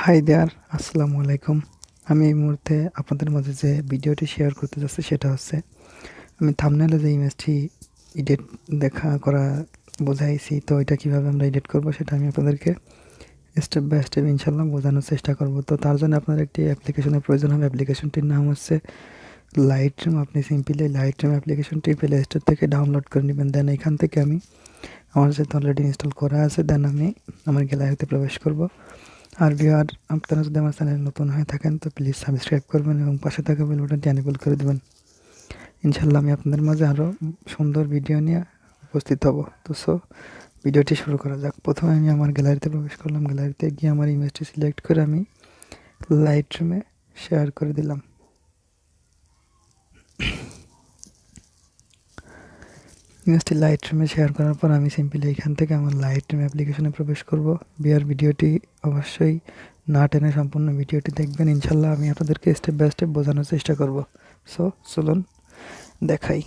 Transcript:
Hi there, আসসালামু আলাইকুম। আমি এই মুহূর্তে আপনাদের মাঝে যে ভিডিওটি শেয়ার করতে যাচ্ছি সেটা হচ্ছে আমি থাম্বনেলে যে ইমেজটি এডিট করা বোঝাইছি, তো এটা কীভাবে আমরা এডিট করব সেটা আমি আপনাদেরকে স্টেপ বাই স্টেপ ইনশাল্লাহ বোঝানোর চেষ্টা করব। তো তার জন্য আপনার একটি অ্যাপ্লিকেশনের প্রয়োজন হবে। অ্যাপ্লিকেশনটির নাম হচ্ছে লাইটরুম। আপনি সিম্পলি লাইটরুম অ্যাপ্লিকেশনটি প্লে স্টোর থেকে ডাউনলোড করে নেবেন। দেন এখান থেকে আমার যেহেতু অলরেডি ইনস্টল করা আছে, দেন আমি আমার গ্যালারিতে প্রবেশ করব। আর ভিউয়ার, আপনারা যদি আমার চ্যানেল নতুন হয়ে থাকেন তো প্লিজ সাবস্ক্রাইব করবেন এবং পাশে থাকা বেল বাটনটি এনেবল করে দেবেন। ইনশাল্লাহ আমি আপনাদের মাঝে আরও সুন্দর ভিডিও নিয়ে উপস্থিত হব। তো ভিডিওটি শুরু করা যাক। প্রথমে আমি আমার গ্যালারিতে প্রবেশ করলাম। গ্যালারিতে গিয়ে আমার ইমেজটি সিলেক্ট করে আমি লাইটরুমে শেয়ার করে দিলাম। ইমেজটি লাইটরুমে শেয়ার করার পর আমি সিম্পলি এখান থেকে আমার লাইটরুম অ্যাপ্লিকেশনে প্রবেশ করব। ভিডিওটি অবশ্যই না টেনে সম্পূর্ণ ভিডিওটি দেখবেন। ইনশাল্লাহ আমি আপনাদেরকে স্টেপ বাই স্টেপ বোঝানোর চেষ্টা করব। চলুন দেখাই।